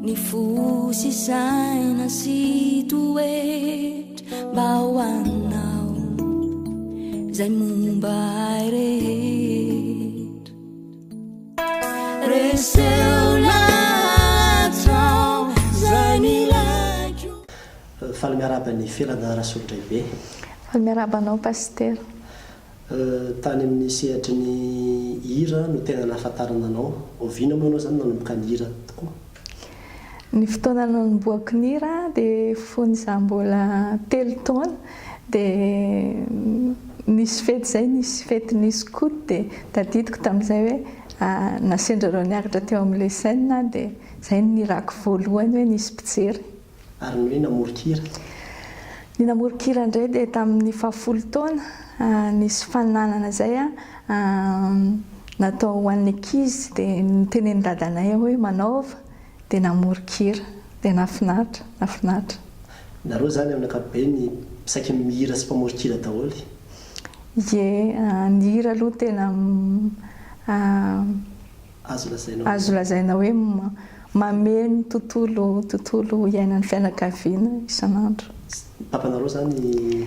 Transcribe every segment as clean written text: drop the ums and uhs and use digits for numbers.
ny fosy saina sy toetra mba hoaninao zay momba ay rehetra reseo latrao zay milako. Faly miaraba ny felana Rasolondraibe. Faly miarabanao paster. Tany amin'ny sehatra ny hira no tena nahafantarana anao. Oviana moa anao zany nanomboka ny hira tokoa. Ny fotoana nanomboako ny hira dia fony izaho mbola 3 taona dia nisy fety zay, nisy fety nisy koty dia tadidiko tamin'izay hoe nasendrareo niakatra teo amin'ilay scène dia zay ny hirako voalohany hoe nisy mpijery. Ary ny hoe namorokira? Ny namorokira indray dia tamin'ny 10 taona nisy faninanana zay natao ho an'ny ankizy dia niteneny dadanay hoe manaova dia namorokira dia nafinaritra. Nareo zany amin'ny ankapobeny misaky mihira sy mpamorokira daholo? Ie, ny hira aloha tena azo lazaina hoe mameno tontolo iainan'ny fianakaviana isan'andro. Papanareo zany?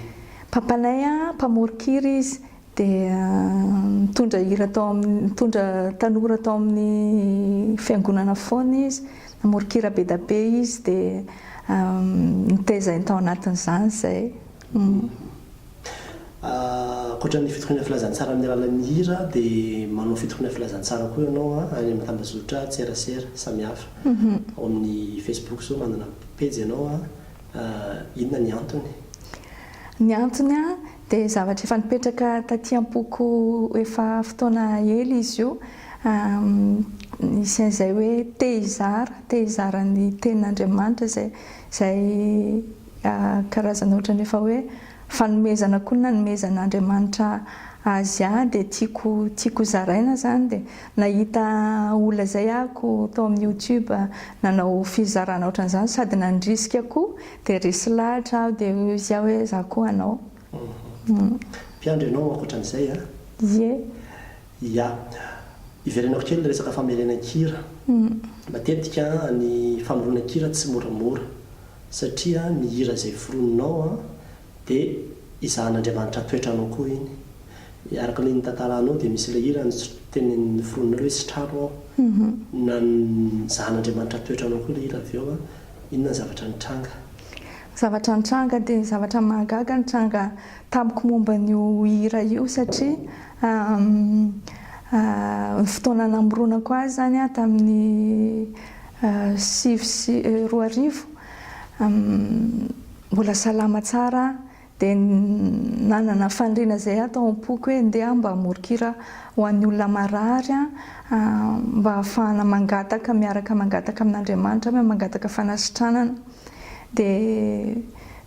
Papanay mpamorokira izy dia mitondra tanora tao amin'ny fiangonana foana izy, namorokira be da be izy dia nitezany tao anatin'izany zay. Ankoatran'ny fitokonana filazantsara amin'ny alalan'ny hira dia manao fitokonana filazantsara koa ianao any amin'ny tambazotra tserasera samihafa. Ao amin'ny Facebook zao manana page ianao inona ny antony? Ny antony dia zavatra efa nipetraka taty am-poko efa fotoana ela izy io, isan'izay hoe tehizara ny tenin'Andriamanitra zay karazana ohatrany efa hoe fanomezana koa nanomezan'Andriamanitra azy dia tiako zaraina zany dia nahita olona zay ako tao amin'ny YouTube nanao fizarana ohatran'izany sady nandrisika koa dia resy lahatra aho dia izy aho hoe za koa anao. Mpiandro ianao ankoatran'izay? Ie. Ya, iverenako kely resaka famerenan-kira. Matetika ny famoronan-kira tsy moramora satria ny hira zay foroninao dia izahan'Andriamanitra toetranao koa iny. Araka ilay tantaranao dia misy ilay hira tenin'ny foronina hoe sitraro na izahan'Andriamanitra toetranao koa ilay hira avy eo. Inona ny zavatra nitranga? Zavatra nitranga dia zavatra mahagaga nitranga tamiko momba n'io hira io satria ny fotoana namoronako azy zany tamin'ny 2005 mbola salama tsara dia nanana faniriana zay atao am-poko hoe ndeha mba hamorokira ho an'ny olona marary mba ahafahana miaraka mangataka amin'Andriamanitra mangataka fanasitranana. Dia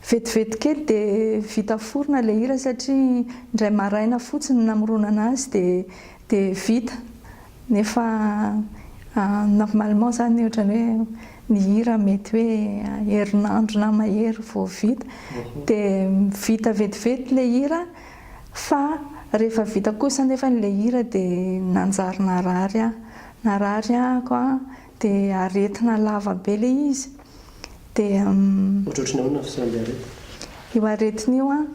vetivety kely dia vita forona ilay hira satria indray maraina fotsiny namoronana azy dia vita nefa normalement zany ohatrany hoe ny hira mety hoe herinandro na mahery vao vita dia vita vetivety ilay hira fa rehefa vita kosa nefa ilay hira dia nanjary narary ako dia aretina lava be ilay izy dia ohatrohatrany ahoana fisaran'ilay arety? Io aretina io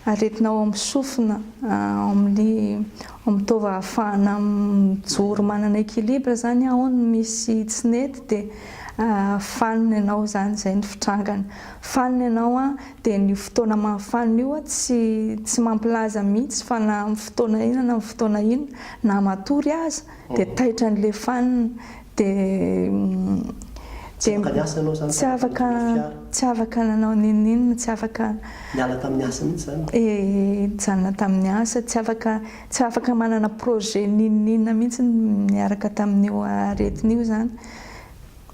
aretinao amin'ny sofina mitova ahafahana mijoro manana équilibre zany ao no misy tsinety dia fanina ianao zany zay ny fitrangany. Fanina ianao dia ny fotoana mahafanina io tsy mampilaza mihitsy fa na amin'ny fotoana ina na amin'ny fotoana ina na matory aza dia taitra an'ilay fanina dia tsy afaka nanao ninina, tsy afaka niala tamin'ny asa mihitsy zany? Nijanona tamin'ny asa, tsy afaka manana projet ninina mihitsy miaraka tamin'io aretin'io zany.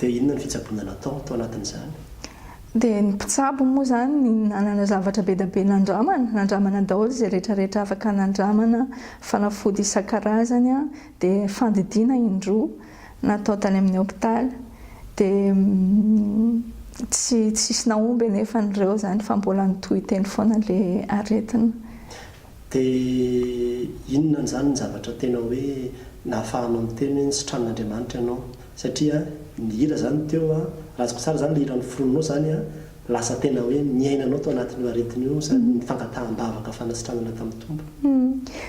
Dia inona ny fitsaboana natao tao anatin'izany? Dia ny mpitsabo moa zany nanana zavatra be da be nandramana daholo zay rehetrarehetra afaka nandramana, fanafody isan-karazany dia fandidiana indroa natao tany amin'ny hôpitaly dia tsisy naomby nefa nireo zany fa mbola nitohy teny foana ilay aretina. Dia inona zany ny zavatra tena hoe nahafahanao miteny hoe nysitran'Andriamanitra ianao satria ny hira zany teo a razoko tsara zany le hiran'ny forononao zany a lasa tena hoe miainanao tao anatin'io aretin'io zany ny fangataham-bavaka fanasitranana tamin'ny tompo.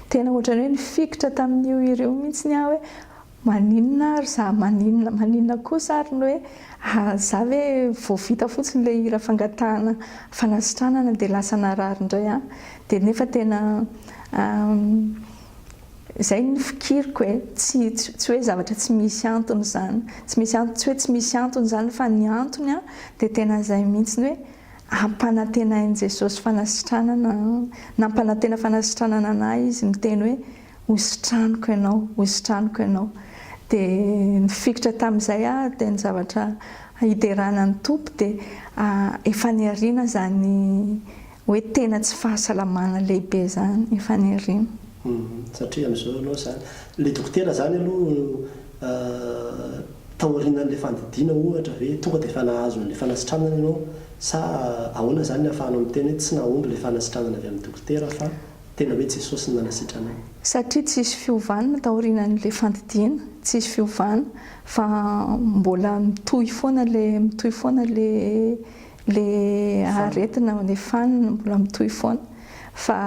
Tena ohatrany hoe nifikitra tamin'io ireo mihitsy ny hoe maninona ary za maninona kosa ary ny hoe za hoe vao vita fotsiny le hira fangatahana fanasitranana dia lasa narary indray a dia nefa tena zay ny fikiriko hoe tsy hoe zavatra tsy misy antony zany tsy hoe tsy misy antony zany fa ny antony a dia tena zay mihitsy ny hoe ampanantenain'i Jesosy fanasitranana nampanantena fanasitranana anahy izy miteny hoe hositraniko ianao dia nifikitra tamin'izay dia ny zavatra hiderana ny tompo dia efa niariana zany hoe tena tsy fahasalamana lehibe zany efa niariana. Satria amin'izao anao zany le dokotera zany aloha taorian'le fandidiana ohatra hoe tonga dia efa nahazo an'le fanasitranana ianao sa ahoana zany ahafahanao miteny hoe tsy naomby le fanasitranana avy amin'ny dokotera fa tena hoe Jesosy ny nanasitranana. Satria tsisy fiovana taorian'le fandidiana, tsisy fiovana fa mbola mitohy foana le aretina le fanina mbola mitohy foana fa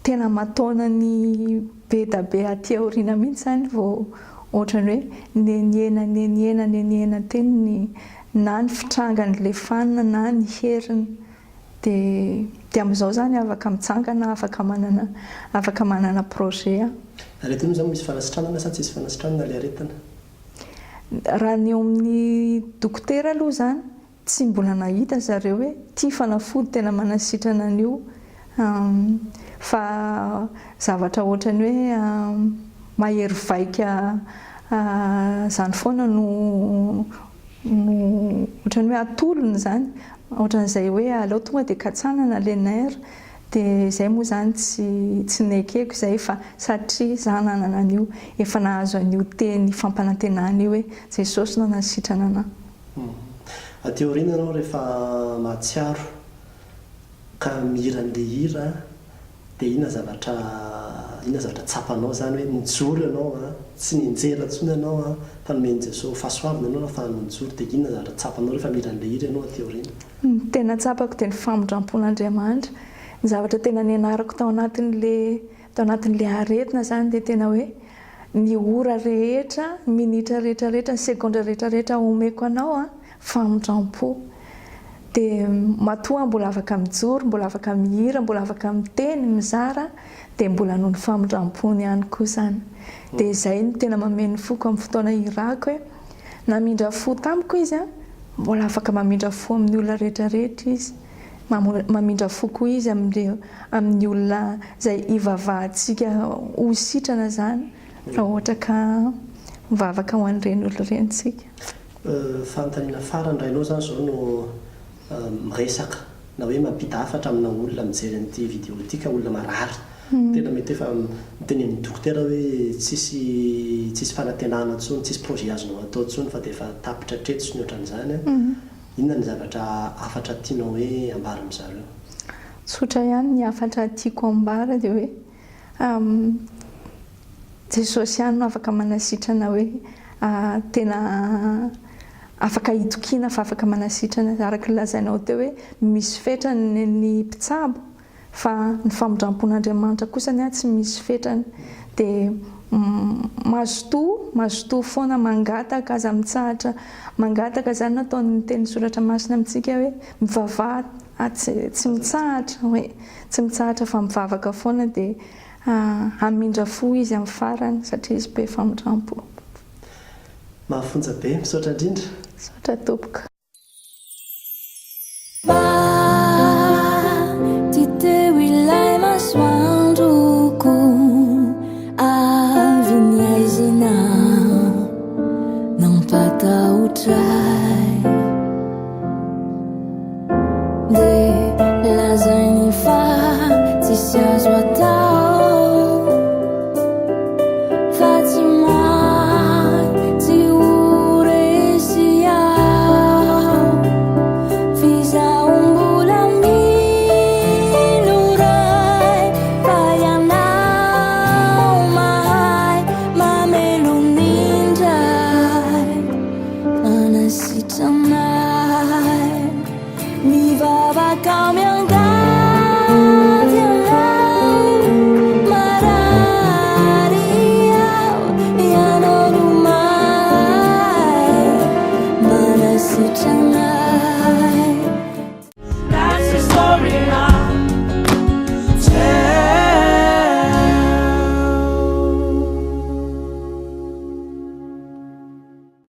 tena mataona ny be da be aty aoriana mihitsy zany vao ohatrany hoe neniena teny na ny fitrangan'le fanina na ny heriny dia amin'izao zany afaka mitsangana afaka manana projet. Aretina io zany misy fanasitranana sa tsisy fanasitranana le aretina? Raha ny eo amin'ny dokotera aloha zany tsy mbola nahita zareo hoe tia fanafody tena manasitrana an'io fa zavatra ohatrany hoe mahery vaika zany foana no ohatrany hoe atolony zany ohatran'izay hoe aleo tonga dia katsanana le nerf dia izay moa zany tsy nekeko izay fa satria za nanana an'io efa nahazo an'io teny fampanantenana io hoe Jesosy no nanasitrana anahy. Aty aoriana ianao rehefa mahatsiaro ka mihira an'le hira dia inona zavatra tsapanao zany hoe nijoro ianao tsy ninjera intsony ianao fa nomeny Jesosy fahasoavana ianao ahafahanao nijoro dia inona zavatra tsapanao rehefa mihira an'le hira ianao aty aoriana? Tena tsapako dia ny famondram-pon'Andriamanitra. Ny zavatra tena nianarako tao anatin'le aretina zany dia tena hoe ny ora rehetra, minitra rehetrarehetra, ny segondra rehetrarehetra omeko anao famondram-po. Dia matoa mbola afaka mijoro, mbola afaka mihira, mbola afaka miteny, mizara dia mbola noho ny famondram-pony ihany koa zany. Dia izay no tena mameno foko amin'ny fotoana hirako hoe namindra fo tamiko izy mbola afaka mamindra fo amin'ny olona rehetrarehetra izy. Mamindra fo koa izy amin'ny olona izay hivavahantsika ho sitrana zany raha ohatra ka mivavaka ho an'ireny olona ireny tsika. Fanontaniana farany rainao zany zao no miresaka na hoe mampita hafatra amina olona mijery an'ity vidéo ity ka olona marary tena mety efa miteny amin'ny dokotera hoe tsisy fanantenana intsony, tsisy projet azonao atao intsony fa dia efa tapitra hatreto sy ny ohatran'izany inona ny zavatra hafatra tianao hoe ambara amin'izareo? Tsotra ihany ny hafatra tiako ambara dia hoe Jesosy ihany no afaka manasitrana hoe tena afaka hitokiana fa afaka manasitrana araka lazainao teo hoe misy fetrany ny mpitsabo fa ny famondram-pon'Andriamanitra kosa tsy misy fetrany dia mazotoa foana mangataka aza mitsahatra mangataka zany nataon'ny teny soratra masina amintsika hoe mivavaha tsy mitsahatra hoe tsy mitsahatra fa mivavaka foana dia hamindra fo izy amin'ny farany satria izy be famondram-po. Mahafonja be, misaotra indrindra. Misaotra tompoko. Titeu ilay masoandroko avy niaizina nampatahotra